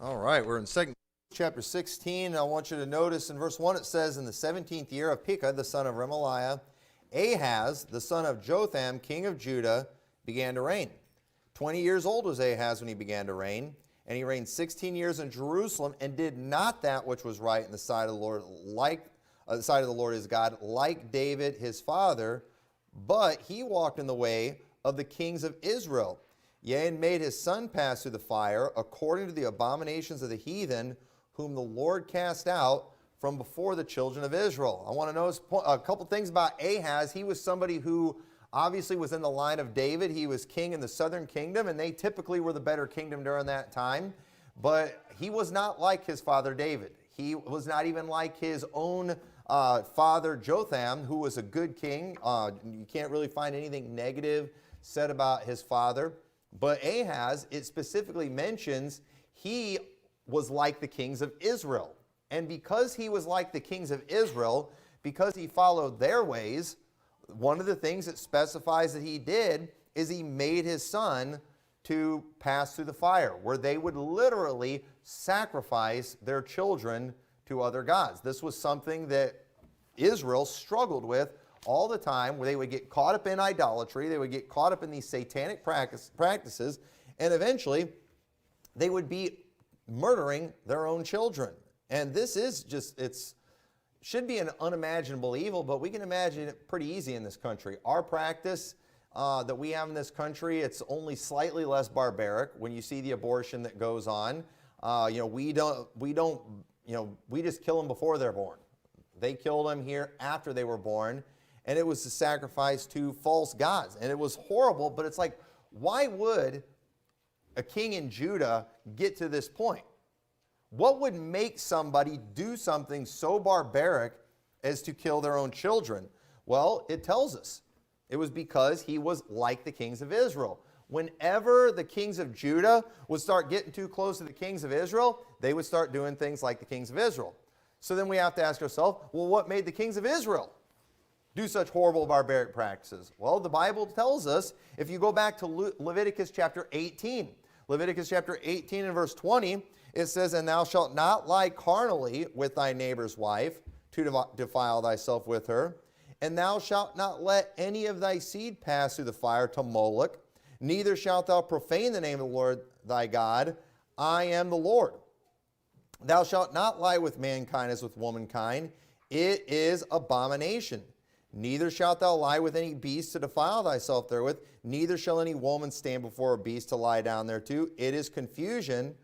All right, we're in 2 chapter 16. I want you to notice in verse 1 it says, in the 17th year of Pekah, the son of Remaliah, Ahaz, the son of Jotham, king of Judah, began to reign. 20 years old was Ahaz when he began to reign, and he reigned 16 years in Jerusalem, and did not that which was right in the sight of the Lord, the sight of the Lord his God, like David his father, but he walked in the way of the kings of Israel, yea, and made his son pass through the fire, according to the abominations of the heathen, whom the Lord cast out from before the children of Israel. I want to notice a couple things about Ahaz. He was somebody who obviously was in the line of David. He was king in the southern kingdom, and they typically were the better kingdom during that time. But he was not like his father David. He was not even like his own father Jotham, who was a good king. You can't really find anything negative said about his father. But Ahaz, it specifically mentions he was like the kings of Israel. And because he was like the kings of Israel, because he followed their ways, one of the things it specifies that he did is he made his son to pass through the fire, where they would literally sacrifice their children to other gods. This was something that Israel struggled with all the time, where they would get caught up in idolatry, they would get caught up in these satanic practices, and eventually they would be murdering their own children. And this is just, should be an unimaginable evil, but we can imagine it pretty easy in this country. Our practice that we have in this country, it's only slightly less barbaric. When you see the abortion that goes on, we just kill them before they're born. They killed them here after they were born, and it was a sacrifice to false gods. And it was horrible, but it's like, why would a king in Judah get to this point? What would make somebody do something so barbaric as to kill their own children? Well, it tells us. It was because he was like the kings of Israel. Whenever the kings of Judah would start getting too close to the kings of Israel, they would start doing things like the kings of Israel. So then we have to ask ourselves, well, what made the kings of Israel do such horrible barbaric practices? Well, the Bible tells us, if you go back to Leviticus chapter 18, Leviticus chapter 18 and verse 20, it says, and thou shalt not lie carnally with thy neighbor's wife, to defile thyself with her. And thou shalt not let any of thy seed pass through the fire to Moloch, neither shalt thou profane the name of the Lord thy God. I am the Lord. Thou shalt not lie with mankind as with womankind. It is abomination. Neither shalt thou lie with any beast to defile thyself therewith. Neither shall any woman stand before a beast to lie down thereto. It is confusion.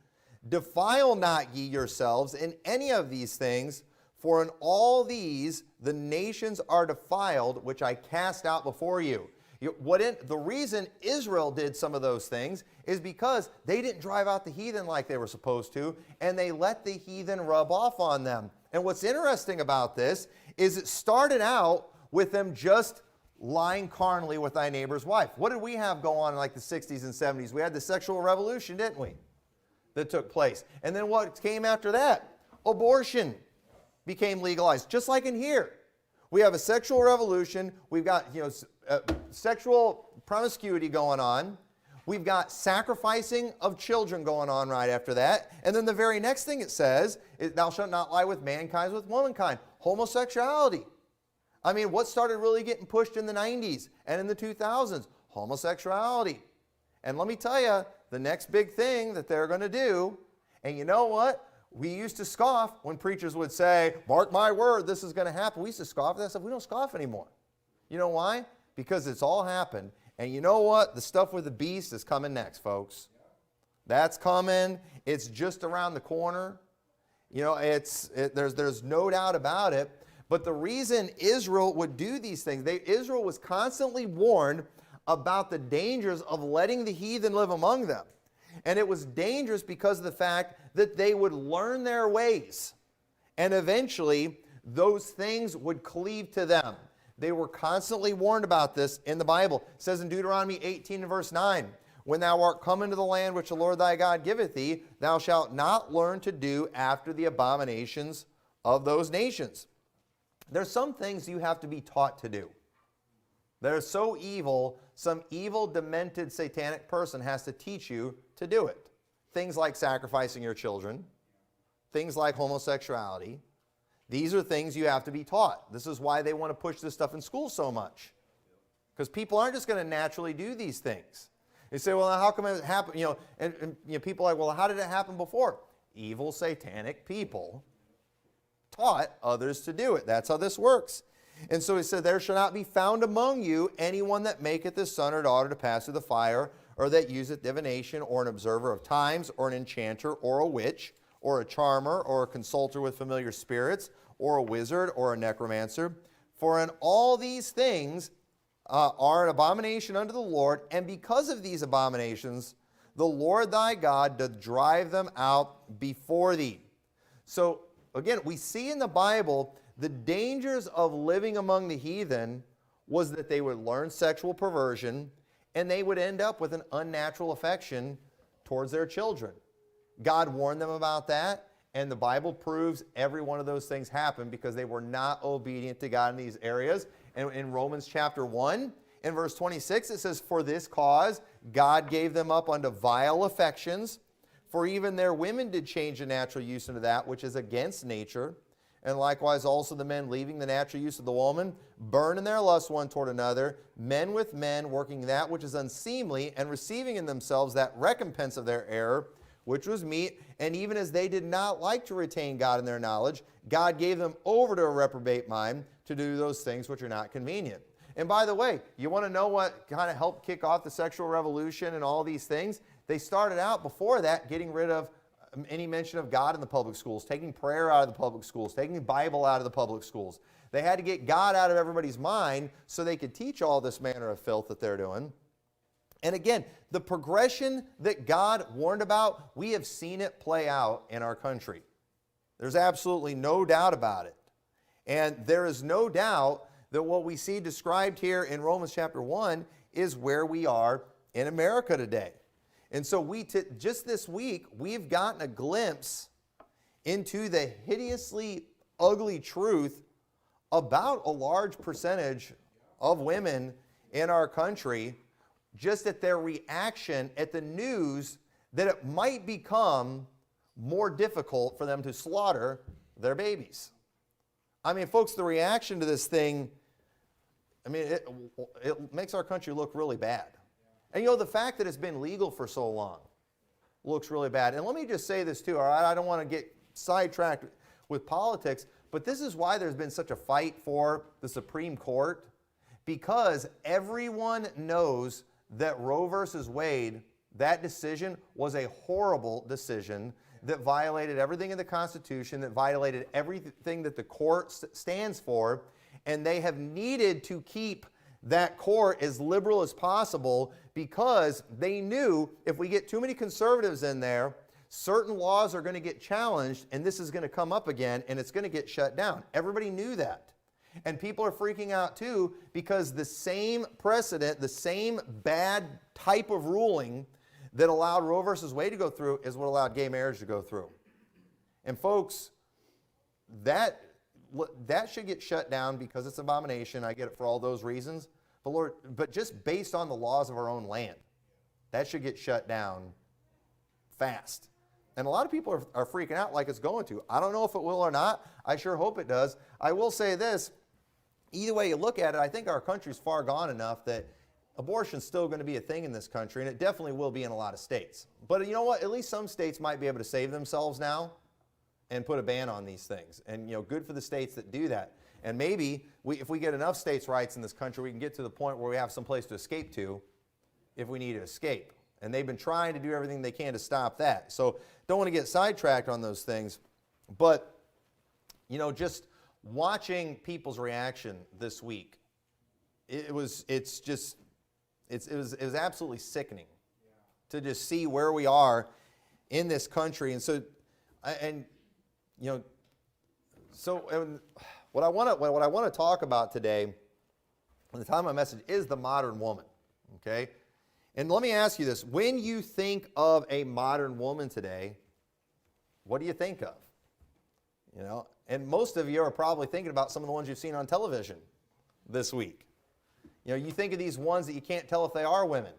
Defile not ye yourselves in any of these things, for in all these the nations are defiled, which I cast out before you. The reason Israel did some of those things is because they didn't drive out the heathen like they were supposed to, and they let the heathen rub off on them. And what's interesting about this is it started out with them just lying carnally with thy neighbor's wife. What did we have go on in like the 60s and 70s? We had the sexual revolution, didn't we? That took place. And then what came after that? Abortion became legalized, just like in here. We have a sexual revolution. We've got sexual promiscuity going on. We've got sacrificing of children going on right after that. And then the very next thing it says is, thou shalt not lie with mankind as with womankind. Homosexuality. I mean, what started really getting pushed in the 90s and in the 2000s? Homosexuality. And let me tell you, the next big thing that they're going to do, and you know what? We used to scoff when preachers would say, mark my word, this is going to happen. We used to scoff at that stuff. We don't scoff anymore. You know why? Because it's all happened. And you know what? The stuff with the beast is coming next, folks. That's coming. It's just around the corner. You know, there's no doubt about it. But the reason Israel would do these things, Israel was constantly warned about the dangers of letting the heathen live among them. And it was dangerous because of the fact that they would learn their ways. And eventually, those things would cleave to them. They were constantly warned about this in the Bible. It says in Deuteronomy 18 and verse 9, when thou art come into the land which the Lord thy God giveth thee, thou shalt not learn to do after the abominations of those nations. There's some things you have to be taught to do. They're so evil, some evil, demented, satanic person has to teach you to do it. things like sacrificing your children, things like homosexuality. These are things you have to be taught. This is why they want to push this stuff in school so much. Because people aren't just going to naturally do these things. They say, well, how come it happened? And people are like, well, how did it happen before? Evil, satanic people taught others to do it. That's how this works. And so he said, there shall not be found among you anyone that maketh his son or daughter to pass through the fire, or that useth divination, or an observer of times, or an enchanter, or a witch, or a charmer, or a consulter with familiar spirits, or a wizard, or a necromancer. For in all these things are an abomination unto the Lord, and because of these abominations, the Lord thy God doth drive them out before thee. So, again, we see in the Bible the dangers of living among the heathen was that they would learn sexual perversion, and they would end up with an unnatural affection towards their children. God warned them about that, and the Bible proves every one of those things happened because they were not obedient to God in these areas. And in Romans chapter 1, in verse 26, it says, for this cause God gave them up unto vile affections, for even their women did change the natural use into that which is against nature. And likewise also the men, leaving the natural use of the woman, burn in their lust one toward another, men with men, working that which is unseemly, and receiving in themselves that recompense of their error, which was meat. And even as they did not like to retain God in their knowledge, God gave them over to a reprobate mind to do those things which are not convenient. And by the way, you want to know what kind of helped kick off the sexual revolution and all these things? They started out before that getting rid of any mention of God in the public schools, taking prayer out of the public schools, taking the Bible out of the public schools. They had to get God out of everybody's mind so they could teach all this manner of filth that they're doing. And again, the progression that God warned about, we have seen it play out in our country. There's absolutely no doubt about it. And there is no doubt that what we see described here in Romans chapter 1 is where we are in America today. And so just this week, we've gotten a glimpse into the hideously ugly truth about a large percentage of women in our country, just at their reaction at the news that it might become more difficult for them to slaughter their babies. I mean, folks, the reaction to this thing, I mean, it makes our country look really bad. And the fact that it's been legal for so long looks really bad. And let me just say this too, all right? I don't want to get sidetracked with politics, but this is why there's been such a fight for the Supreme Court, because everyone knows that Roe versus Wade, that decision was a horrible decision that violated everything in the Constitution, that violated everything that the court stands for, and they have needed to keep that court as liberal as possible because they knew if we get too many conservatives in there, certain laws are going to get challenged, and this is going to come up again, and it's going to get shut down. Everybody knew that. And people are freaking out too because the same precedent, the same bad type of ruling that allowed Roe versus Wade to go through is what allowed gay marriage to go through. And folks, that should get shut down because it's an abomination. I get it for all those reasons. But just based on the laws of our own land, that should get shut down fast. And a lot of people are freaking out like it's going to. I don't know if it will or not. I sure hope it does. I will say this. Either way you look at it, I think our country's far gone enough that abortion's still going to be a thing in this country, and it definitely will be in a lot of states. But you know what? At least some states might be able to save themselves now and put a ban on these things. And good for the states that do that. And maybe if we get enough states' rights in this country, we can get to the point where we have some place to escape to if we need to escape. And they've been trying to do everything they can to stop that. So don't want to get sidetracked on those things. But, just watching people's reaction this week, it was absolutely sickening to just see where we are in this country. And so, what I want to talk about today, at the time of my message, is the modern woman. Okay, and let me ask you this: when you think of a modern woman today, what do you think of? And most of you are probably thinking about some of the ones you've seen on television this week. You think of these ones that you can't tell if they are women.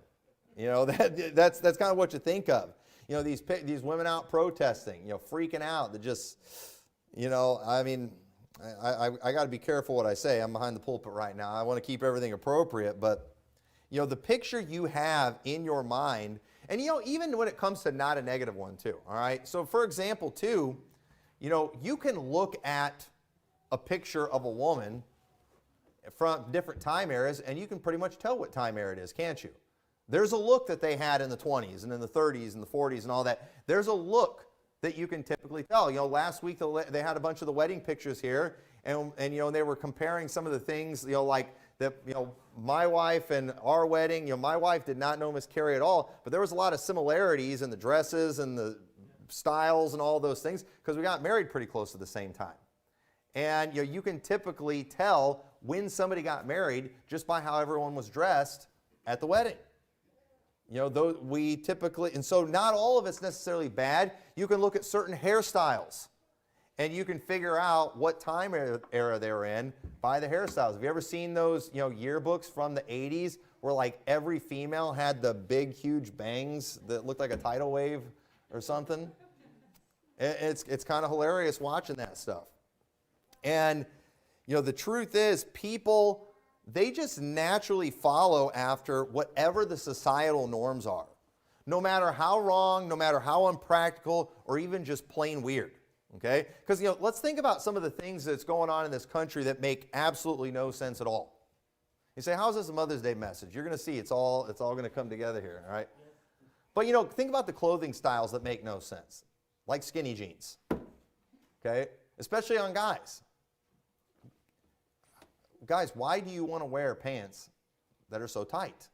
That's kind of what you think of. these women out protesting, freaking out. That just, I mean, I got to be careful what I say. I'm behind the pulpit right now. I want to keep everything appropriate, but the picture you have in your mind, and even when it comes to not a negative one too. All right. So for example, too, you can look at a picture of a woman from different time eras, and you can pretty much tell what time era it is, can't you? There's a look that they had in the 20s and in the 30s and the 40s and all that. There's a look that you can typically tell. Last week they had a bunch of the wedding pictures here, and they were comparing some of the things, like that, my wife and our wedding. My wife did not know Miss Carrie at all, but there was a lot of similarities in the dresses and the styles and all those things because we got married pretty close to the same time. And you can typically tell when somebody got married just by how everyone was dressed at the wedding. We typically, and so not all of it's necessarily bad. You can look at certain hairstyles, and you can figure out what time era they're in by the hairstyles. Have you ever seen those, yearbooks from the 80s where like every female had the big, huge bangs that looked like a tidal wave or something? It's kind of hilarious watching that stuff. And, the truth is people, they just naturally follow after whatever the societal norms are. No matter how wrong, no matter how unpractical, or even just plain weird. Okay? Because, let's think about some of the things that's going on in this country that make absolutely no sense at all. You say, how's this a Mother's Day message? You're going to see it's all going to come together here, all right? But, think about the clothing styles that make no sense. Like skinny jeans. Okay? Especially on guys. Guys, why do you want to wear pants that are so tight?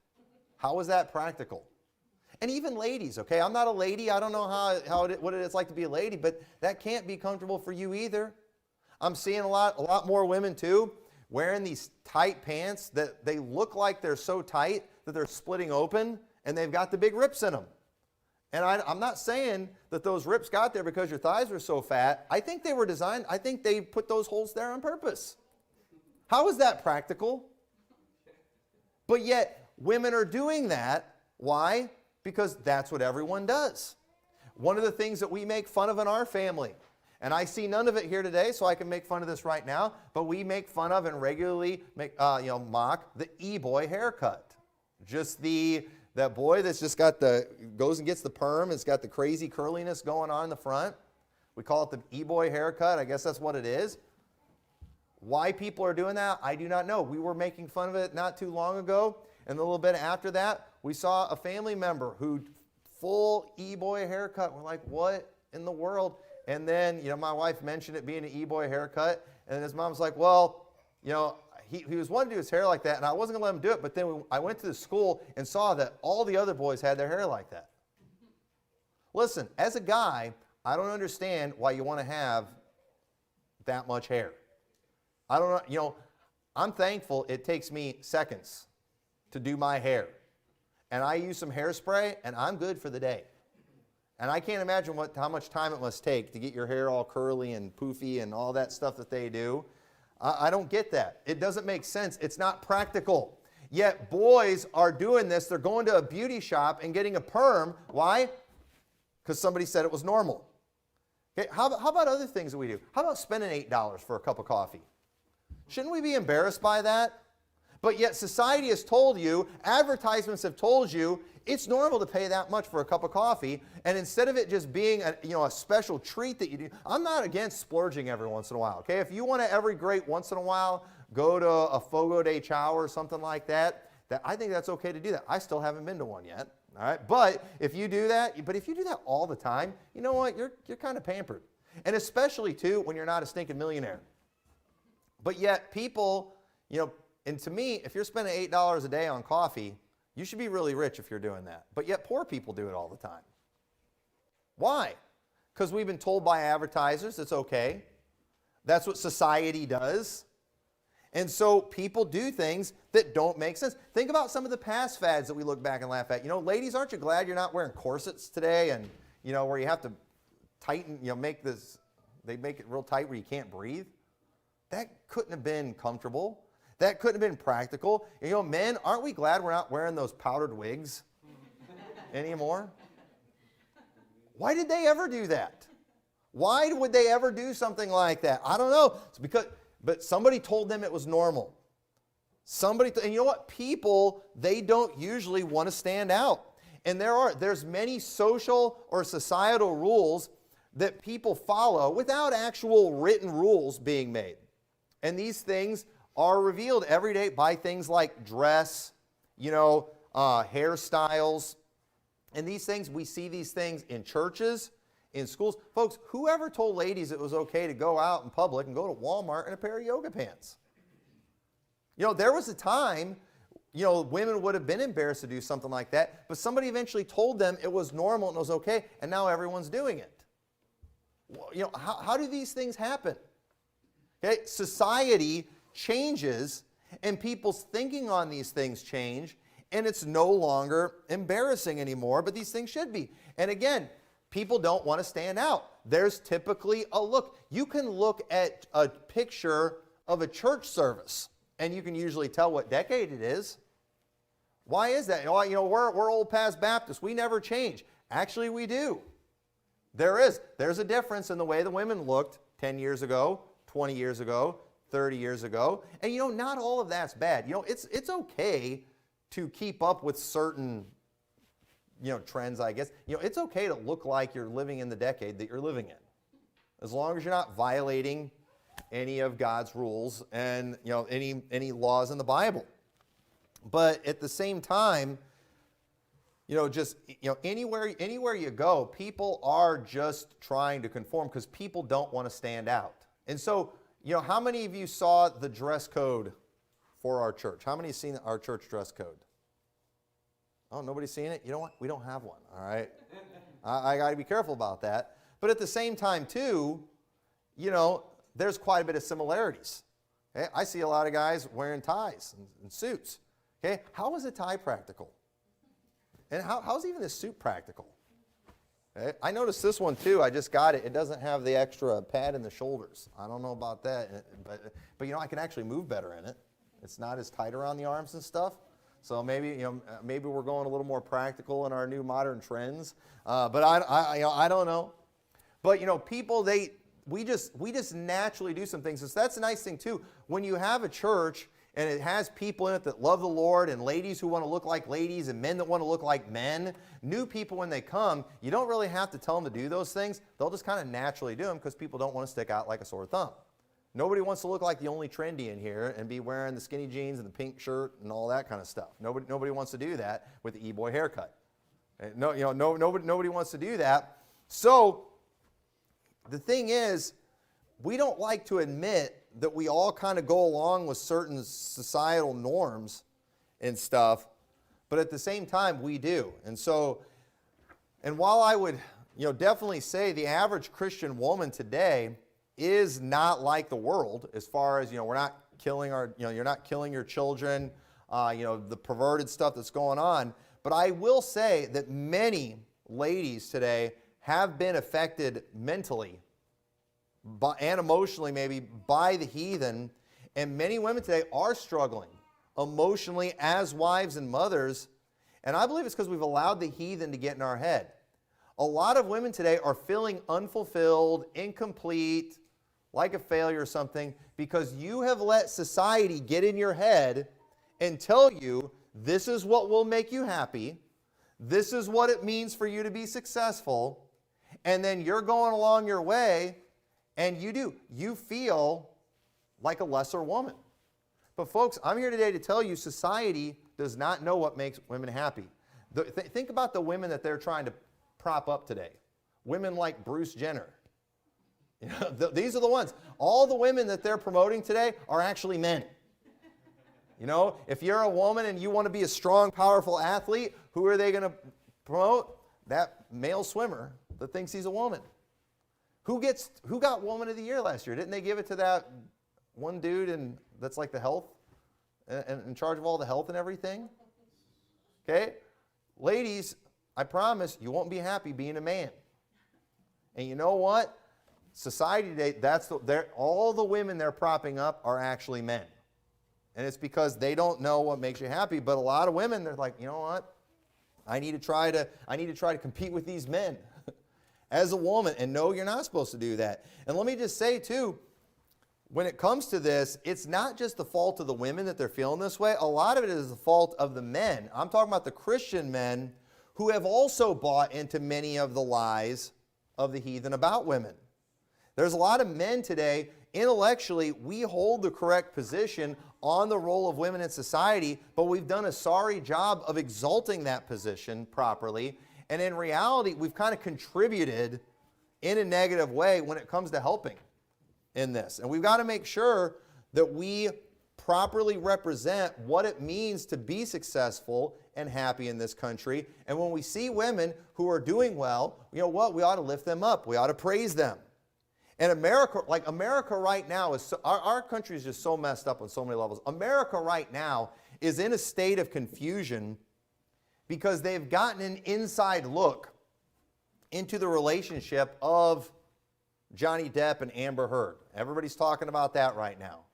How is that practical? And even ladies, okay? I'm not a lady. I don't know what it is like to be a lady, but that can't be comfortable for you either. I'm seeing a lot more women too wearing these tight pants that they look like they're so tight that they're splitting open and they've got the big rips in them. And I'm not saying that those rips got there because your thighs were so fat. I think they were designed, I think they put those holes there on purpose. How is that practical? But yet, women are doing that. Why? Because that's what everyone does. One of the things that we make fun of in our family, and I see none of it here today, so I can make fun of this right now, but we make fun of and regularly mock the e-boy haircut. Just that boy that's just got goes and gets the perm, it's got the crazy curliness going on in the front. We call it the e-boy haircut. I guess that's what it is. Why people are doing that, I do not know. We were making fun of it not too long ago, and a little bit after that, we saw a family member who full e-boy haircut. We're like, what in the world? And then, my wife mentioned it being an e-boy haircut, and his mom's like, well, he was wanting to do his hair like that, and I wasn't going to let him do it, but then I went to the school and saw that all the other boys had their hair like that. Listen, as a guy, I don't understand why you want to have that much hair. I don't know, I'm thankful it takes me seconds to do my hair. And I use some hairspray, and I'm good for the day. And I can't imagine how much time it must take to get your hair all curly and poofy and all that stuff that they do. I don't get that. It doesn't make sense. It's not practical. Yet boys are doing this. They're going to a beauty shop and getting a perm. Why? Because somebody said it was normal. Okay, how about other things that we do? How about spending $8 for a cup of coffee? Shouldn't we be embarrassed by that? But yet society has told you, advertisements have told you, it's normal to pay that much for a cup of coffee. And instead of it just being a special treat that you do, I'm not against splurging every once in a while. Okay, if you want to every great once in a while go to a Fogo de Chao or something like that, I think that's okay to do that. I still haven't been to one yet. All right, but if you do that all the time, you know what? You're kind of pampered, and especially too when you're not a stinking millionaire. But yet people, and to me, if you're spending $8 a day on coffee, you should be really rich if you're doing that. But yet poor people do it all the time. Why? Because we've been told by advertisers it's okay. That's what society does. And so people do things that don't make sense. Think about some of the past fads that we look back and laugh at. Ladies, aren't you glad you're not wearing corsets today and, where you have to tighten, they make it real tight where you can't breathe? That couldn't have been comfortable. That couldn't have been practical. Men, aren't we glad we're not wearing those powdered wigs anymore? Why did they ever do that? Why would they ever do something like that? I don't know. But somebody told them it was normal. And you know what? People, they don't usually want to stand out. And there's many social or societal rules that people follow without actual written rules being made. And these things are revealed every day by things like dress, hairstyles. And these things, we see these things in churches, in schools. Folks, whoever told ladies it was okay to go out in public and go to Walmart in a pair of yoga pants? There was a time, women would have been embarrassed to do something like that, but somebody eventually told them it was normal and it was okay, and now everyone's doing it. How do these things happen? Okay, society changes, and people's thinking on these things change, and it's no longer embarrassing anymore, but these things should be. And again, people don't want to stand out. There's typically a look. You can look at a picture of a church service, and you can usually tell what decade it is. Why is that? We're old past Baptists. We never change. Actually, we do. There's a difference in the way the women looked 10 years ago, 20 years ago, 30 years ago. And not all of that's bad. It's okay to keep up with certain trends, I guess. It's okay to look like you're living in the decade that you're living in, as long as you're not violating any of God's rules and any laws in the Bible. But at the same time, anywhere you go, people are just trying to conform because people don't want to stand out. And so, how many of you saw the dress code for our church? How many have seen our church dress code? Oh, nobody's seen it? You know what? We don't have one, all right? I got to be careful about that. But at the same time, too, there's quite a bit of similarities. Okay? I see a lot of guys wearing ties and suits. Okay? How is a tie practical? And how's even a suit practical? Okay? I noticed this one, too. I just got it. It doesn't have the extra pad in the shoulders. I don't know about that. But I can actually move better in it. It's not as tight around the arms and stuff. So maybe we're going a little more practical in our new modern trends, but I don't know. But people we just naturally do some things. So that's a nice thing too. When you have a church and it has people in it that love the Lord, and ladies who want to look like ladies, and men that want to look like men, new people when they come, you don't really have to tell them to do those things. They'll just kind of naturally do them because people don't want to stick out like a sore thumb. Nobody wants to look like the only trendy in here and be wearing the skinny jeans and the pink shirt and all that kind of stuff. Nobody wants to do that with the e-boy haircut. Nobody wants to do that. So the thing is, we don't like to admit that we all kind of go along with certain societal norms and stuff, but at the same time, we do. And while I would definitely say the average Christian woman today is not like the world, as far as we're not killing you're not killing your children, the perverted stuff that's going on. But I will say that many ladies today have been affected mentally and emotionally, maybe, by the heathen, and many women today are struggling emotionally as wives and mothers, and I believe it's because we've allowed the heathen to get in our head. A lot of women today are feeling unfulfilled, incomplete, like a failure or something, because you have let society get in your head and tell you this is what will make you happy, this is what it means for you to be successful, and then you're going along your way, and you feel like a lesser woman. But folks, I'm here today to tell you society does not know what makes women happy. Think about the women that they're trying to prop up today. Women like Bruce Jenner. These are the ones. All the women that they're promoting today are actually men. If you're a woman and you want to be a strong, powerful athlete, who are they going to promote? That male swimmer that thinks he's a woman. Who got Woman of the Year last year? Didn't they give it to that one dude that's like the health, and in charge of all the health and everything? Okay? Ladies, I promise you won't be happy being a man. And you know what? Society today, all the women they're propping up are actually men. And it's because they don't know what makes you happy. But a lot of women, they're like, you know what? I need to try to compete with these men. as a woman. And no, you're not supposed to do that. And let me just say, too, when it comes to this, it's not just the fault of the women that they're feeling this way. A lot of it is the fault of the men. I'm talking about the Christian men who have also bought into many of the lies of the heathen about women. There's a lot of men today, intellectually, we hold the correct position on the role of women in society, but we've done a sorry job of exalting that position properly. And in reality, we've kind of contributed in a negative way when it comes to helping in this. And we've got to make sure that we properly represent what it means to be successful and happy in this country. And when we see women who are doing well, you know what? We ought to lift them up. We ought to praise them. And America right now, our country is just so messed up on so many levels. America right now is in a state of confusion because they've gotten an inside look into the relationship of Johnny Depp and Amber Heard. Everybody's talking about that right now.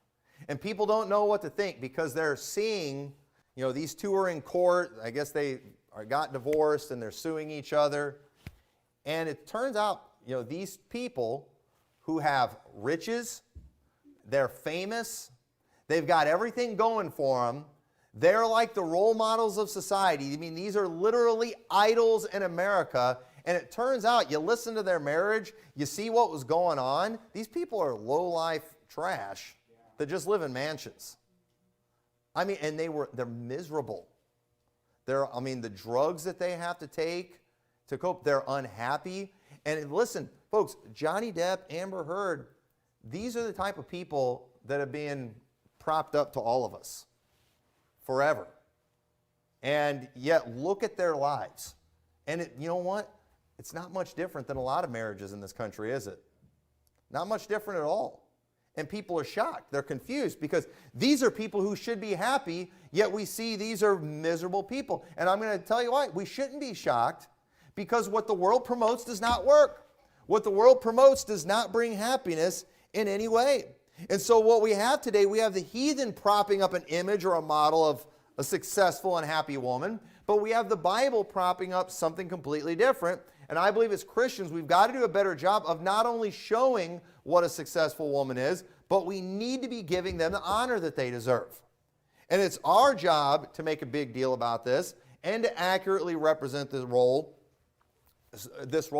And people don't know what to think because they're seeing, you know, these two are in court. I guess they got divorced and they're suing each other. And it turns out, you know, these people who have riches, they're famous, they've got everything going for them. They're like the role models of society. I mean, these are literally idols in America. And it turns out, you listen to their marriage, you see what was going on. These people are low-life trash that just live in mansions. I mean, and they're miserable. The drugs that they have to take to cope, they're unhappy. And listen, folks, Johnny Depp, Amber Heard, these are the type of people that are being propped up to all of us forever. And yet, look at their lives. And you know what? It's not much different than a lot of marriages in this country, is it? Not much different at all. And people are shocked. They're confused because these are people who should be happy, yet we see these are miserable people. And I'm going to tell you why. We shouldn't be shocked because what the world promotes does not work. What the world promotes does not bring happiness in any way. And so what we have today, we have the heathen propping up an image or a model of a successful and happy woman, but we have the Bible propping up something completely different. And I believe as Christians, we've got to do a better job of not only showing what a successful woman is, but we need to be giving them the honor that they deserve. And it's our job to make a big deal about this and to accurately represent this role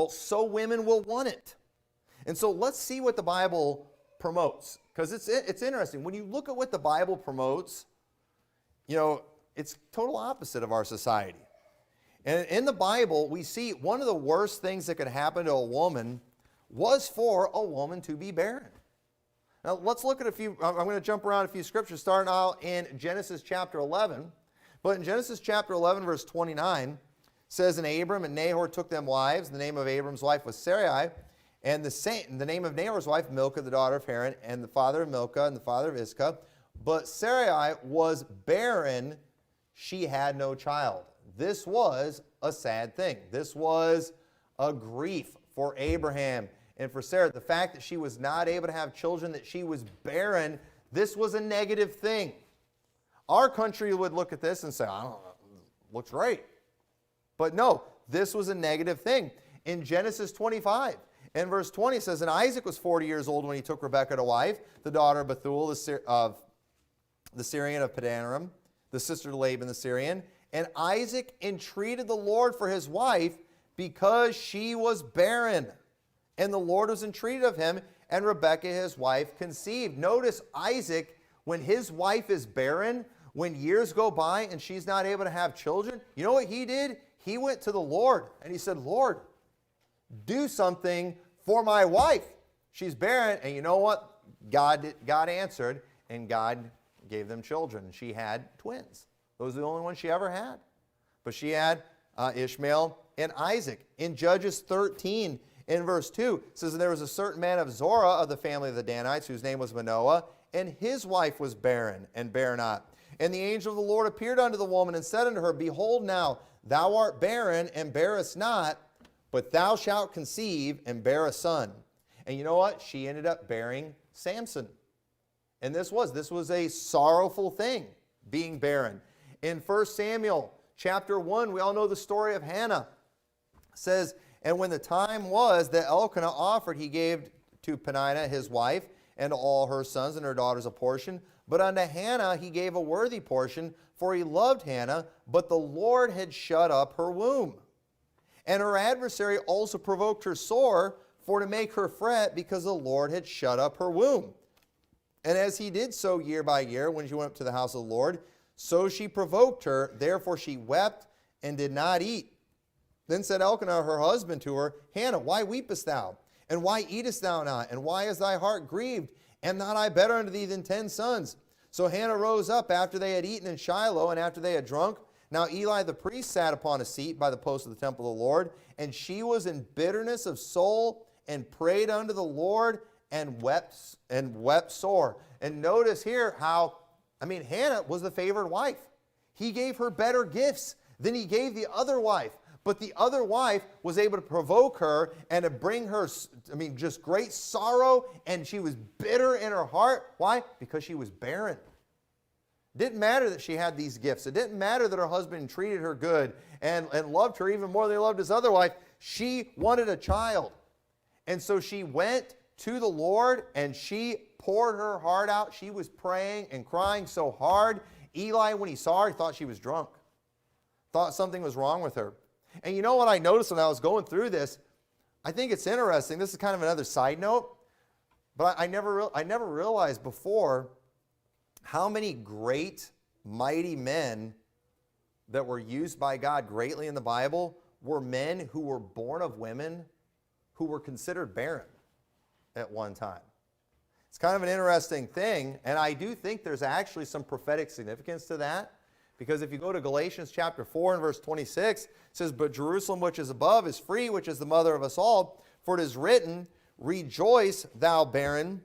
so women will want it. And so let's see what the Bible promotes, because it's interesting. When you look at what the Bible promotes, you know, it's total opposite of our society. And in the Bible, we see one of the worst things that could happen to a woman was for a woman to be barren. Now, let's look at I'm going to jump around a few scriptures, starting out in Genesis chapter 11. But in Genesis chapter 11, verse 29, says, And Abram and Nahor took them wives. The name of Abram's wife was Sarai, and the name of Nahor's wife, Milcah, the daughter of Haran, and the father of Milcah, and the father of Iscah. But Sarai was barren, she had no child. This was a sad thing. This was a grief for Abraham and for Sarah. The fact that she was not able to have children, that she was barren, this was a negative thing. Our country would look at this and say, I don't know, looks great. But no, this was a negative thing. In Genesis 25, in verse 20, it says, And Isaac was 40 years old when he took Rebekah to wife, the daughter of Bethuel, the Syrian of Padanaram, the sister to Laban the Syrian. And Isaac entreated the Lord for his wife because she was barren. And the Lord was entreated of him, and Rebekah his wife conceived. Notice Isaac, when his wife is barren, when years go by and she's not able to have children, you know what he did? He went to the Lord and he said, Lord, do something for my wife. She's barren. And you know what? God answered, and God gave them children. She had twins. Those are the only ones she ever had. But she had Ishmael and Isaac. In Judges 13, in verse 2, it says, And there was a certain man of Zorah of the family of the Danites, whose name was Manoah, and his wife was barren, and bare not. And the angel of the Lord appeared unto the woman, and said unto her, Behold now, thou art barren, and bearest not, but thou shalt conceive, and bear a son. And you know what? She ended up bearing Samson. And this was a sorrowful thing, being barren. In 1 Samuel chapter 1, we all know the story of Hannah. It says, And when the time was that Elkanah offered, he gave to Peninnah his wife, and to all her sons and her daughters a portion. But unto Hannah he gave a worthy portion, for he loved Hannah, but the Lord had shut up her womb. And her adversary also provoked her sore, for to make her fret, because the Lord had shut up her womb. And as he did so year by year, when she went up to the house of the Lord, so she provoked her, therefore she wept and did not eat. Then said Elkanah her husband to her, Hannah, why weepest thou? And why eatest thou not? And why is thy heart grieved? Am not I better unto thee than 10 sons? So Hannah rose up after they had eaten in Shiloh, and after they had drunk. Now Eli the priest sat upon a seat by the post of the temple of the Lord, and she was in bitterness of soul, and prayed unto the Lord, and wept sore. And notice here how, Hannah was the favored wife. He gave her better gifts than he gave the other wife. But the other wife was able to provoke her and to bring her, just great sorrow, and she was bitter in her heart. Why? Because she was barren. It didn't matter that she had these gifts. It didn't matter that her husband treated her good and loved her even more than he loved his other wife. She wanted a child. And so she went to the Lord and she poured her heart out. She was praying and crying so hard. Eli, when he saw her, thought she was drunk. Thought something was wrong with her. And you know what I noticed when I was going through this? I think it's interesting. This is kind of another side note. But I never realized before how many great, mighty men that were used by God greatly in the Bible were men who were born of women who were considered barren at one time. It's kind of an interesting thing, and I do think there's actually some prophetic significance to that. Because if you go to Galatians chapter 4 and verse 26, it says, But Jerusalem which is above is free, which is the mother of us all. For it is written, Rejoice, thou barren,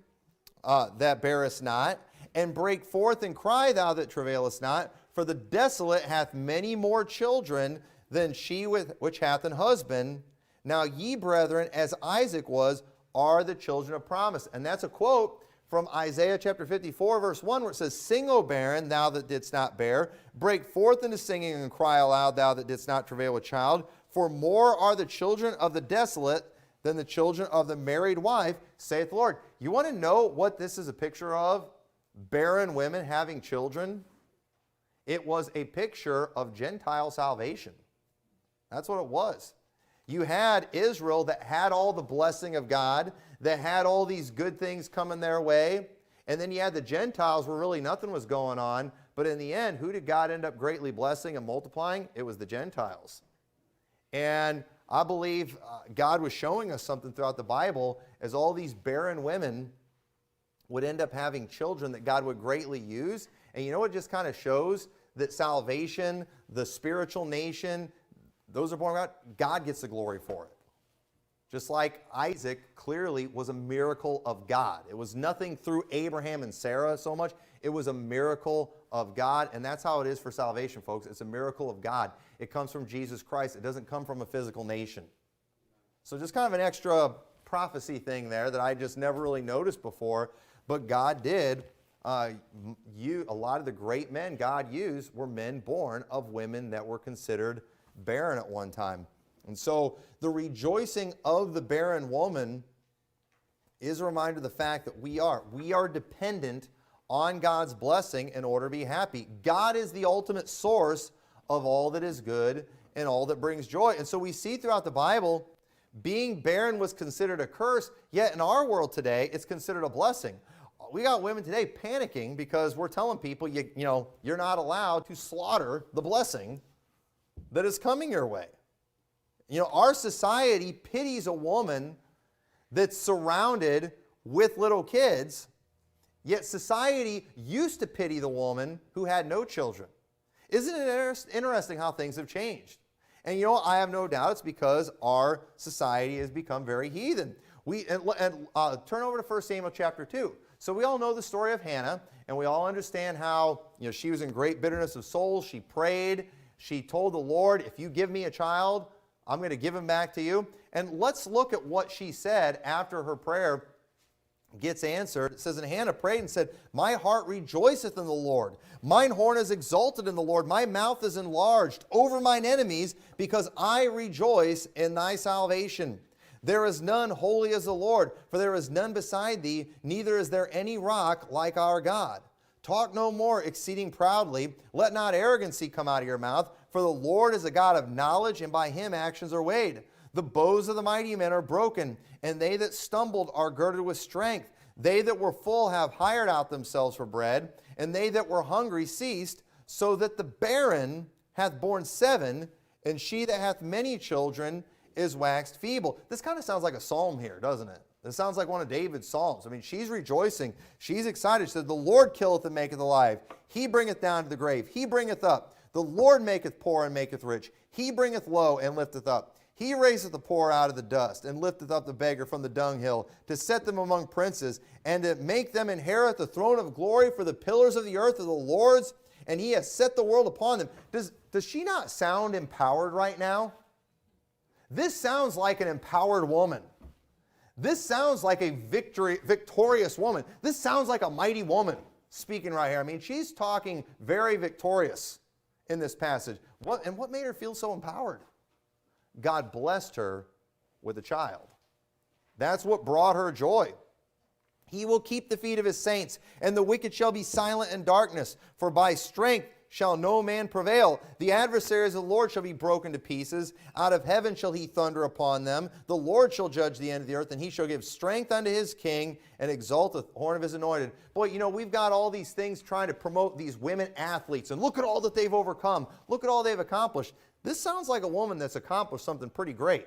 that bearest not, and break forth and cry, thou that travailest not. For the desolate hath many more children than she which hath an husband. Now ye, brethren, as Isaac was, are the children of promise. And that's a quote from Isaiah chapter 54, verse 1, where it says, Sing, O barren, thou that didst not bear. Break forth into singing and cry aloud, thou that didst not travail with child. For more are the children of the desolate than the children of the married wife, saith the Lord. You want to know what this is a picture of? Barren women having children? It was a picture of Gentile salvation. That's what it was. You had Israel that had all the blessing of God, that had all these good things coming their way. And then you had the Gentiles where really nothing was going on. But in the end, who did God end up greatly blessing and multiplying? It was the Gentiles. And I believe God was showing us something throughout the Bible as all these barren women would end up having children that God would greatly use. And you know what just kind of shows that salvation, the spiritual nation, those are born of God, God gets the glory for it. Just like Isaac clearly was a miracle of God. It was nothing through Abraham and Sarah so much. It was a miracle of God, and that's how it is for salvation, folks. It's a miracle of God. It comes from Jesus Christ. It doesn't come from a physical nation. So just kind of an extra prophecy thing there that I just never really noticed before, but God did. A lot of the great men God used were men born of women that were considered barren at one time. And so the rejoicing of the barren woman is a reminder of the fact that we are dependent on God's blessing in order to be happy. God is the ultimate source of all that is good and all that brings joy. And so we see throughout the Bible, being barren was considered a curse, yet in our world today, it's considered a blessing. We got women today panicking because we're telling people, you're not allowed to slaughter the blessing that is coming your way. Our society pities a woman that's surrounded with little kids, yet society used to pity the woman who had no children. Isn't it interesting how things have changed? And I have no doubt it's because our society has become very heathen. Turn over to 1 Samuel chapter 2. So we all know the story of Hannah, and we all understand how she was in great bitterness of soul. She prayed. She told the Lord, if you give me a child, I'm going to give him back to you. And let's look at what she said after her prayer gets answered. It says, and Hannah prayed and said, my heart rejoiceth in the Lord. Mine horn is exalted in the Lord. My mouth is enlarged over mine enemies, because I rejoice in thy salvation. There is none holy as the Lord, for there is none beside thee, neither is there any rock like our God. Talk no more exceeding proudly. Let not arrogancy come out of your mouth, for the Lord is a God of knowledge, and by him actions are weighed. The bows of the mighty men are broken, and they that stumbled are girded with strength. They that were full have hired out themselves for bread, and they that were hungry ceased, so that the barren hath borne 7, and she that hath many children is waxed feeble. This kind of sounds like a psalm here, doesn't it? It sounds like one of David's psalms. I mean, she's rejoicing. She's excited. She said, the Lord killeth and maketh alive. He bringeth down to the grave. He bringeth up. The Lord maketh poor and maketh rich. He bringeth low and lifteth up. He raiseth the poor out of the dust, and lifteth up the beggar from the dunghill, to set them among princes, and to make them inherit the throne of glory. For the pillars of the earth are the Lord's, and he has set the world upon them. Does she not sound empowered right now? This sounds like an empowered woman. This sounds like a victorious woman. This sounds like a mighty woman speaking right here. I mean, she's talking very victorious in this passage. What made her feel so empowered? God blessed her with a child. That's what brought her joy. He will keep the feet of his saints, and the wicked shall be silent in darkness, for by strength shall no man prevail. The adversaries of the Lord shall be broken to pieces. Out of heaven shall he thunder upon them. The Lord shall judge the end of the earth, and he shall give strength unto his king, and exalt the horn of his anointed. Boy, you know, we've got all these things trying to promote these women athletes, and look at all that they've overcome. Look at all they've accomplished. This sounds like a woman that's accomplished something pretty great.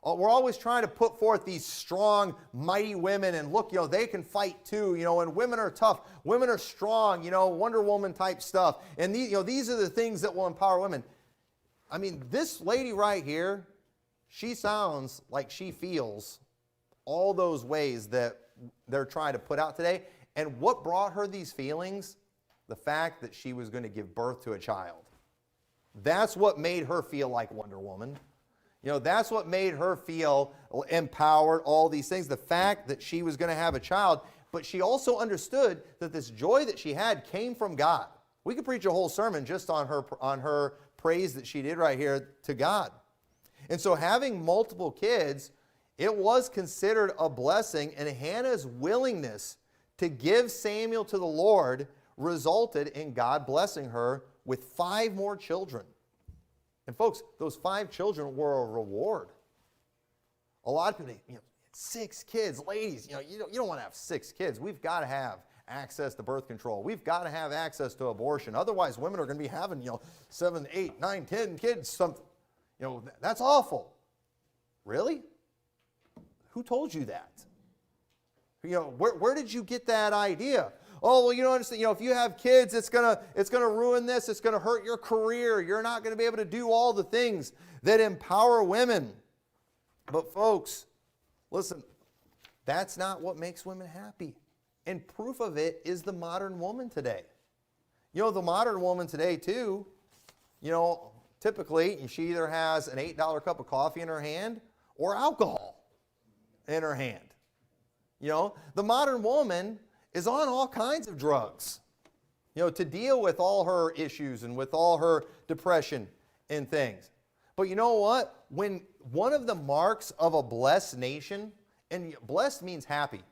We're always trying to put forth these strong, mighty women, and look, you know, they can fight too, you know, and women are tough, women are strong, you know, Wonder Woman type stuff. And these, you know, these are the things that will empower women. I mean, this lady right here, she sounds like she feels all those ways that they're trying to put out today. And what brought her these feelings? The fact that she was going to give birth to a child. That's what made her feel like Wonder Woman. You know, that's what made her feel empowered, all these things. The fact that she was going to have a child, but she also understood that this joy that she had came from God. We could preach a whole sermon just on her praise that she did right here to God. And so having multiple kids, it was considered a blessing, and Hannah's willingness to give Samuel to the Lord resulted in God blessing her with 5 more children. And folks, those 5 children were a reward. A lot of people, you know, 6 kids, ladies, you don't want to have 6 kids. We've got to have access to birth control. We've got to have access to abortion. Otherwise, women are going to be having, 7, 8, 9, 10 kids. Something, that's awful. Really? Who told you that? Where did you get that idea? Oh, well, you don't understand. If you have kids, it's gonna ruin this. It's gonna hurt your career. You're not gonna be able to do all the things that empower women. But folks, listen, that's not what makes women happy. And proof of it is the modern woman today. The modern woman today too, typically she either has an $8 cup of coffee in her hand or alcohol in her hand. The modern woman is on all kinds of drugs, to deal with all her issues and with all her depression and things. But you know what? When one of the marks of a blessed nation, and blessed means happy,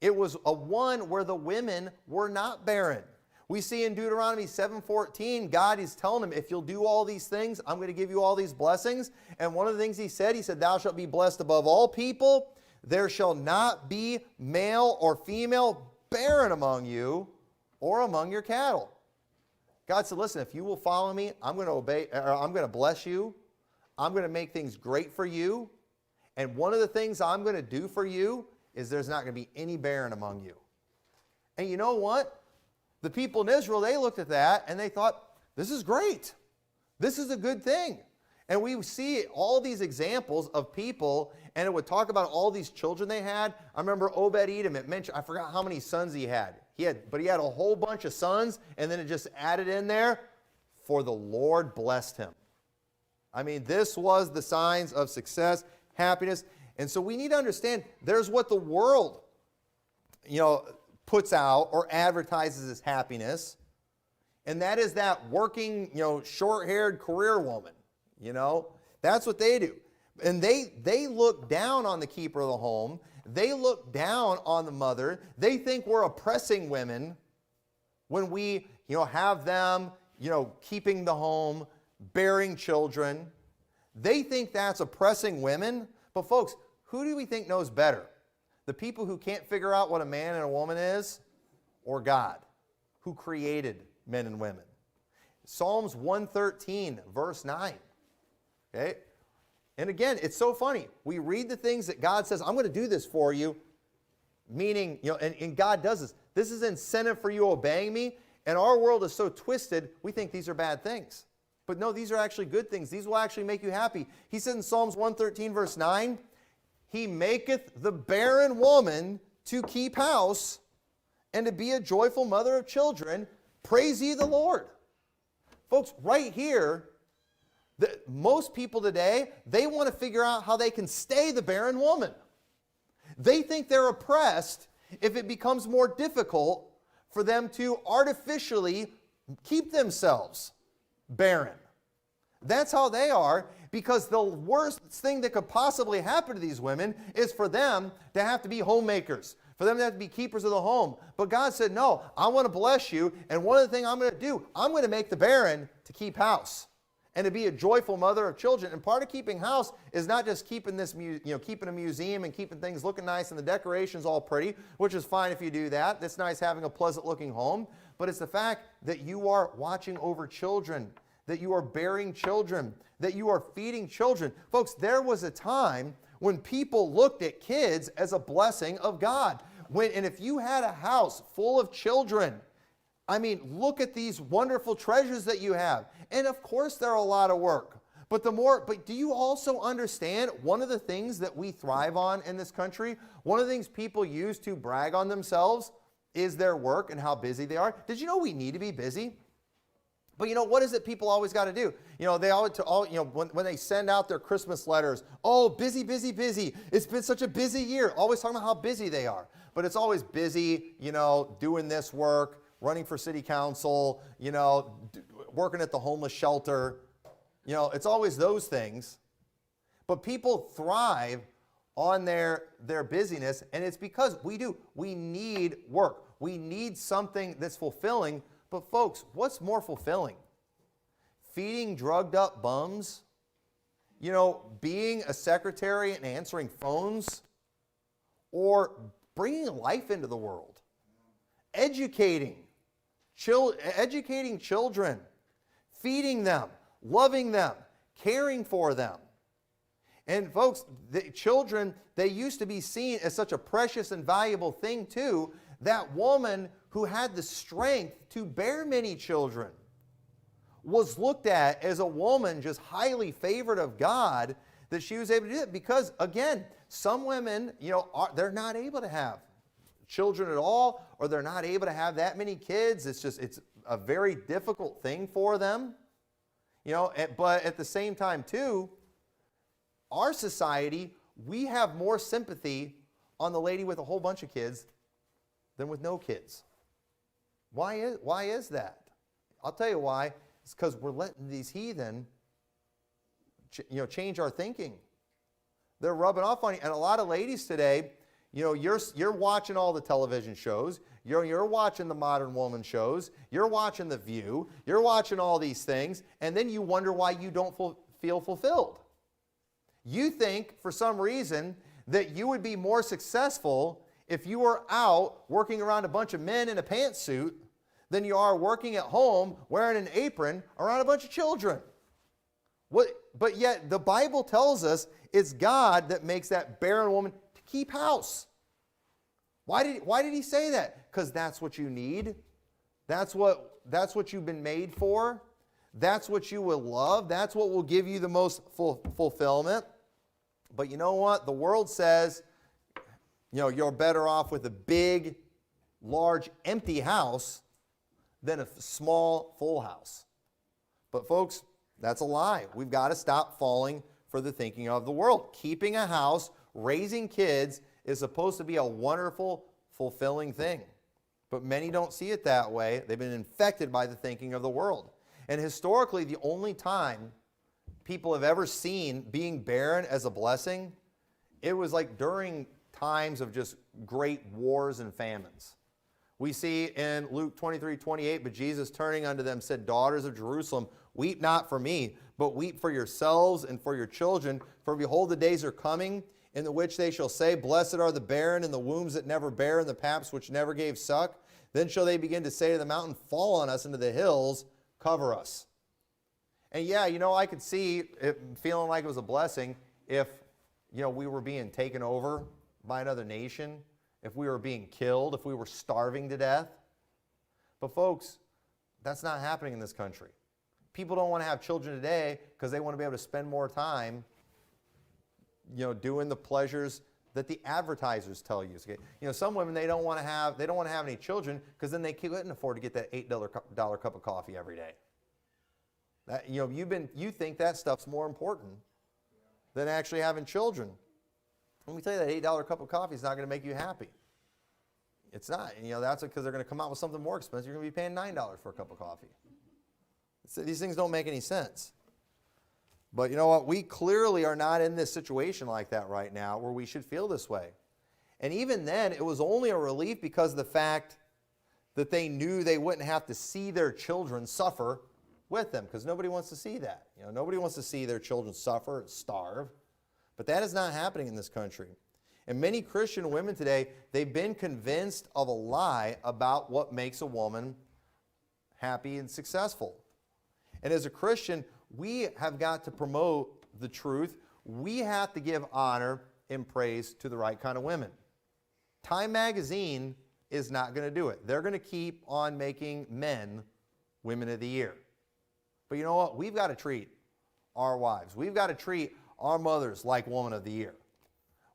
it was a one where the women were not barren. We see in Deuteronomy 7:14, God is telling them, if you'll do all these things, I'm going to give you all these blessings. And one of the things he said, thou shalt be blessed above all people. There shall not be male or female barren among you or among your cattle. God said, listen, if you will follow me, I'm going to obey, or I'm going to bless you. I'm going to make things great for you. And one of the things I'm going to do for you is there's not going to be any barren among you. And you know what? The people in Israel, they looked at that and they thought, this is great. This is a good thing. And we see all these examples of people, and it would talk about all these children they had. I remember Obed-Edom, it mentioned, I forgot how many sons he had. But he had a whole bunch of sons, and then it just added in there, for the Lord blessed him. I mean, this was the signs of success, happiness. And so we need to understand, there's what the world puts out or advertises as happiness. And that is that working, short-haired career woman. That's what they do. And they look down on the keeper of the home. They look down on the mother. They think we're oppressing women when we, have them, keeping the home, bearing children. They think that's oppressing women. But folks, who do we think knows better? The people who can't figure out what a man and a woman is, or God, who created men and women? Psalms 113, verse 9. Okay? And again, it's so funny. We read the things that God says, I'm going to do this for you, meaning, and God does this. This is incentive for you obeying me. And our world is so twisted, we think these are bad things. But no, these are actually good things. These will actually make you happy. He says in Psalms 113, verse 9, He maketh the barren woman to keep house and to be a joyful mother of children. Praise ye the Lord. Folks, right here, most people today, they want to figure out how they can stay the barren woman. They think they're oppressed if it becomes more difficult for them to artificially keep themselves barren. That's how they are, because the worst thing that could possibly happen to these women is for them to have to be homemakers, for them to have to be keepers of the home. But God said, no, I want to bless you, and one of the things I'm going to do, I'm going to make the barren to keep house and to be a joyful mother of children. And part of keeping house is not just keeping this, keeping a museum and keeping things looking nice and the decorations all pretty, which is fine if you do that. It's nice having a pleasant looking home. But it's the fact that you are watching over children, that you are bearing children, that you are feeding children. Folks, there was a time when people looked at kids as a blessing of God. And if you had a house full of children, look at these wonderful treasures that you have. And of course, they're a lot of work. But do you also understand one of the things that we thrive on in this country? One of the things people use to brag on themselves is their work and how busy they are. Did you know we need to be busy? But what is it people always got to do? They always, when they send out their Christmas letters, oh, busy, busy, busy. It's been such a busy year. Always talking about how busy they are. But it's always busy, doing this work, running for city council, working at the homeless shelter. It's always those things. But people thrive on their busyness, and it's because we need work. We need something that's fulfilling. But folks, what's more fulfilling? Feeding drugged up bums? Being a secretary and answering phones? Or bringing life into the world? Educating children, feeding them, loving them, caring for them. And folks, the children, they used to be seen as such a precious and valuable thing too. That woman who had the strength to bear many children was looked at as a woman just highly favored of God, that she was able to do it. Because again, some women, they're not able to have children at all, or they're not able to have that many kids. It's a very difficult thing for them. But at the same time too, our society, we have more sympathy on the lady with a whole bunch of kids than with no kids. Why is that? I'll tell you why. It's because we're letting these heathen change our thinking. They're rubbing off on you. And a lot of ladies today, you're watching all the television shows. You're watching the Modern Woman shows. You're watching The View. You're watching all these things. And then you wonder why you don't feel fulfilled. You think, for some reason, that you would be more successful if you were out working around a bunch of men in a pantsuit than you are working at home wearing an apron around a bunch of children. But yet the Bible tells us it's God that makes that barren woman to keep house. Why did he say that? Because that's what you need. That's what you've been made for. That's what you will love. That's what will give you the most fulfillment. But you know what? The world says, you're better off with a big, large, empty house than a small, full house. But folks, that's a lie. We've got to stop falling for the thinking of the world. Keeping a house, raising kids is supposed to be a wonderful, fulfilling thing. But many don't see it that way. They've been infected by the thinking of the world. And historically, the only time people have ever seen being barren as a blessing, it was like during times of just great wars and famines. We see in Luke 23:28, but Jesus turning unto them said, daughters of Jerusalem, weep not for me, but weep for yourselves and for your children. For behold, the days are coming in the which they shall say, blessed are the barren and the wombs that never bare and the paps which never gave suck. Then shall they begin to say to the mountain, fall on us, and to the hills, cover us. And yeah, I could see it feeling like it was a blessing if, we were being taken over by another nation, if we were being killed, if we were starving to death. But folks, that's not happening in this country. People don't want to have children today because they want to be able to spend more time, doing the pleasures that the advertisers tell you. Some women, they don't want to have any children because then they couldn't afford to get that $8 cup of coffee every day. That, you think that stuff's more important than actually having children. Let me tell you, that $8 cup of coffee is not going to make you happy. It's not. That's because they're going to come out with something more expensive. You're going to be paying $9 for a cup of coffee. So these things don't make any sense. But you know what? We clearly are not in this situation like that right now where we should feel this way. And even then, it was only a relief because of the fact that they knew they wouldn't have to see their children suffer with them, because nobody wants to see that. Nobody wants to see their children suffer and starve. But that is not happening in this country. And many Christian women today, they've been convinced of a lie about what makes a woman happy and successful. And as a Christian, we have got to promote the truth. We have to give honor and praise to the right kind of women. Time magazine is not going to do it. They're going to keep on making men women of the year. But you know what? We've got to treat our wives. We've got to treat our mothers like woman of the year.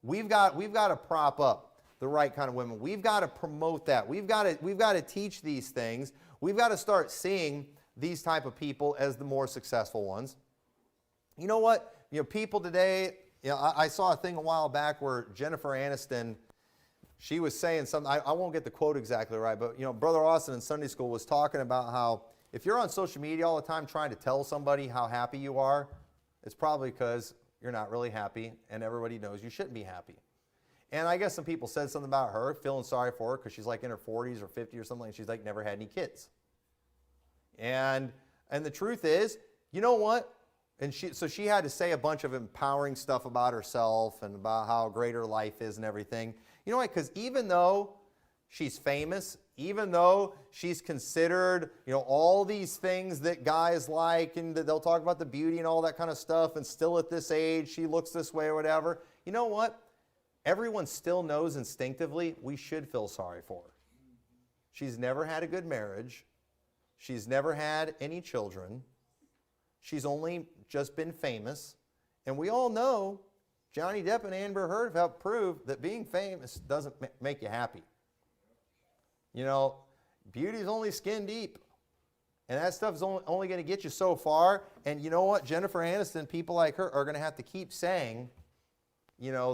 We've got to prop up the right kind of women. We've got to promote that. We've got to teach these things. We've got to start seeing these type of people as the more successful ones. You know what? People today, I saw a thing a while back where Jennifer Aniston, she was saying something, I won't get the quote exactly right, but Brother Austin in Sunday school was talking about how if you're on social media all the time trying to tell somebody how happy you are, it's probably because you're not really happy and everybody knows you shouldn't be happy. And I guess some people said something about her, feeling sorry for her because she's like in her 40s or 50 or something, and she's like never had any kids. And the truth is, you know what? And so she had to say a bunch of empowering stuff about herself and about how great her life is and everything. You know what? Because even though she's famous, even though she's considered, all these things that guys like, and they'll talk about the beauty and all that kind of stuff, and still at this age, she looks this way or whatever. You know what? Everyone still knows instinctively we should feel sorry for her. She's never had a good marriage. She's never had any children. She's only just been famous. And we all know Johnny Depp and Amber Heard have proved that being famous doesn't make you happy. Beauty is only skin deep. And that stuff is only going to get you so far. And you know what? Jennifer Aniston, people like her, are going to have to keep saying,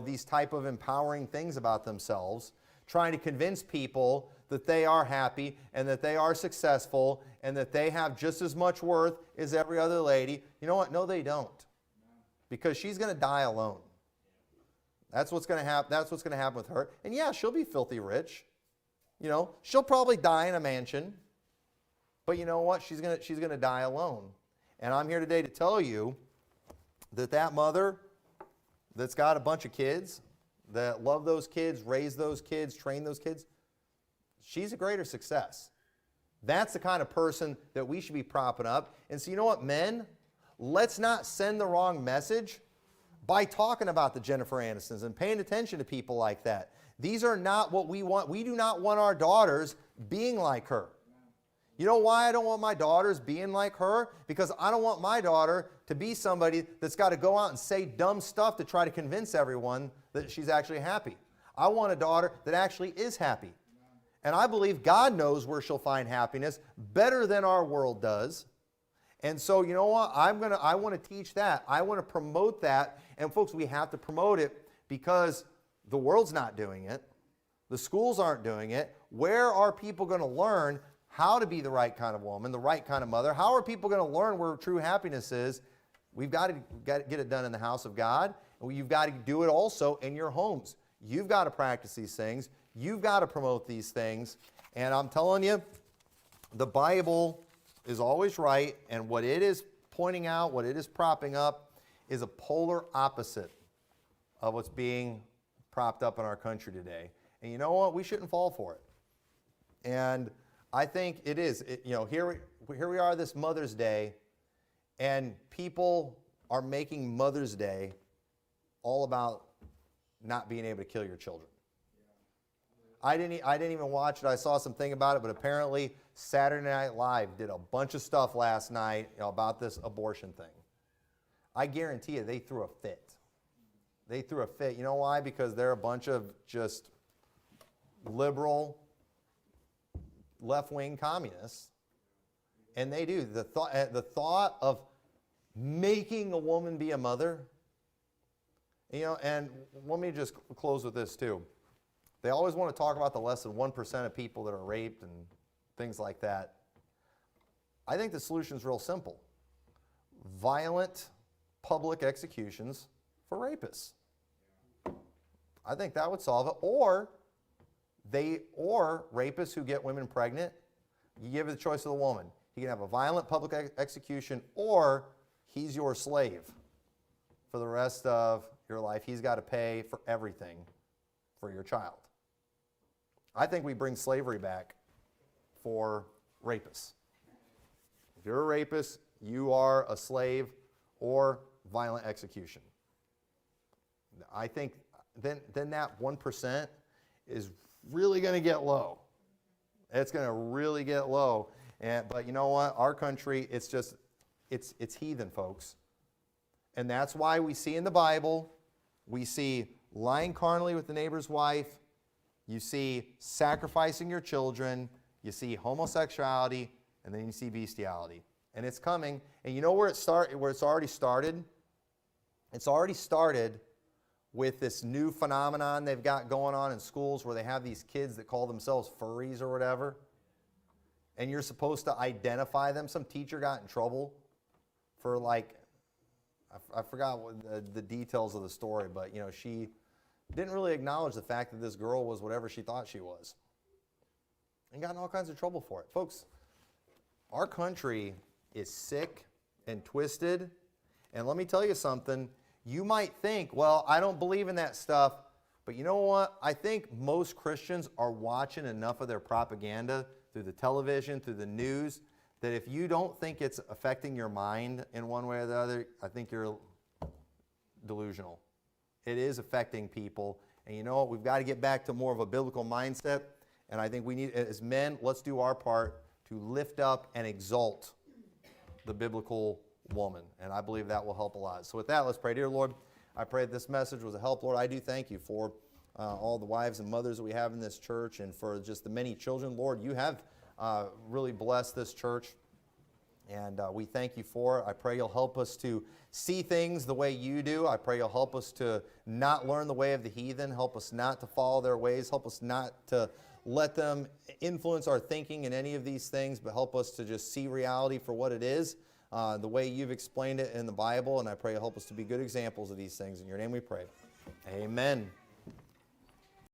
these type of empowering things about themselves, trying to convince people that they are happy and that they are successful and that they have just as much worth as every other lady. You know what? No, they don't. Because she's going to die alone. That's what's going to happen. That's what's going to happen with her. And yeah, she'll be filthy rich. She'll probably die in a mansion. But you know what? She's going to die alone. And I'm here today to tell you that mother that's got a bunch of kids, that love those kids, raise those kids, train those kids, she's a greater success. That's the kind of person that we should be propping up. And so you know what, men? Let's not send the wrong message by talking about the Jennifer Anistons and paying attention to people like that. These are not what we want. We do not want our daughters being like her. You know why I don't want my daughters being like her? Because I don't want my daughter to be somebody that's got to go out and say dumb stuff to try to convince everyone that she's actually happy. I want a daughter that actually is happy. And I believe God knows where she'll find happiness better than our world does. And so, you know what? I want to teach that. I want to promote that. And folks, we have to promote it because the world's not doing it. The schools aren't doing it. Where are people going to learn how to be the right kind of woman, the right kind of mother? How are people going to learn where true happiness is? We've got to get it done in the house of God. And you've got to do it also in your homes. You've got to practice these things. You've got to promote these things. And I'm telling you, the Bible is always right. And what it is pointing out, what it is propping up, is a polar opposite of what's being propped up in our country today. And you know what? We shouldn't fall for it. And I think it is. Here we are this Mother's Day, and people are making Mother's Day all about not being able to kill your children. I didn't even watch it. I saw something about it, but apparently Saturday Night Live did a bunch of stuff last night about this abortion thing. I guarantee you they threw a fit. They threw a fit. You know why? Because they're a bunch of just liberal, left-wing communists. And they do. The thought of making a woman be a mother, and let me just close with this too. They always want to talk about the less than 1% of people that are raped and things like that. I think the solution is real simple. Violent public executions for rapists. I think that would solve it. Or rapists who get women pregnant, you give it the choice of the woman. He can have a violent public execution, or he's your slave for the rest of your life. He's got to pay for everything for your child. I think we bring slavery back for rapists. If you're a rapist, you are a slave or violent execution. I think then that 1% is really going to get low. It's going to really get low. But you know what? Our country, it's heathen, folks. And that's why we see in the Bible, we see lying carnally with the neighbor's wife. You see sacrificing your children. You see homosexuality. And then you see bestiality. And it's coming. And you know where it's already started? It's already started with this new phenomenon they've got going on in schools where they have these kids that call themselves furries or whatever. And you're supposed to identify them. Some teacher got in trouble for I forgot what the details of the story, but she didn't really acknowledge the fact that this girl was whatever she thought she was. And got in all kinds of trouble for it. Folks, our country is sick and twisted. And let me tell you something. You might think, well, I don't believe in that stuff. But you know what? I think most Christians are watching enough of their propaganda through the television, through the news, that if you don't think it's affecting your mind in one way or the other, I think you're delusional. It is affecting people. And you know what? We've got to get back to more of a biblical mindset. And I think we need, as men, let's do our part to lift up and exalt the biblical woman. And I believe that will help a lot. So with that, let's pray. Dear Lord, I pray that this message was a help. Lord, I do thank you for all the wives and mothers that we have in this church and for just the many children. Lord, you have really blessed this church. And we thank you for it. I pray you'll help us to see things the way you do. I pray you'll help us to not learn the way of the heathen. Help us not to follow their ways. Help us not to let them influence our thinking in any of these things, but help us to just see reality for what it is, the way you've explained it in the Bible. And I pray you'll help us to be good examples of these things. In your name we pray. Amen.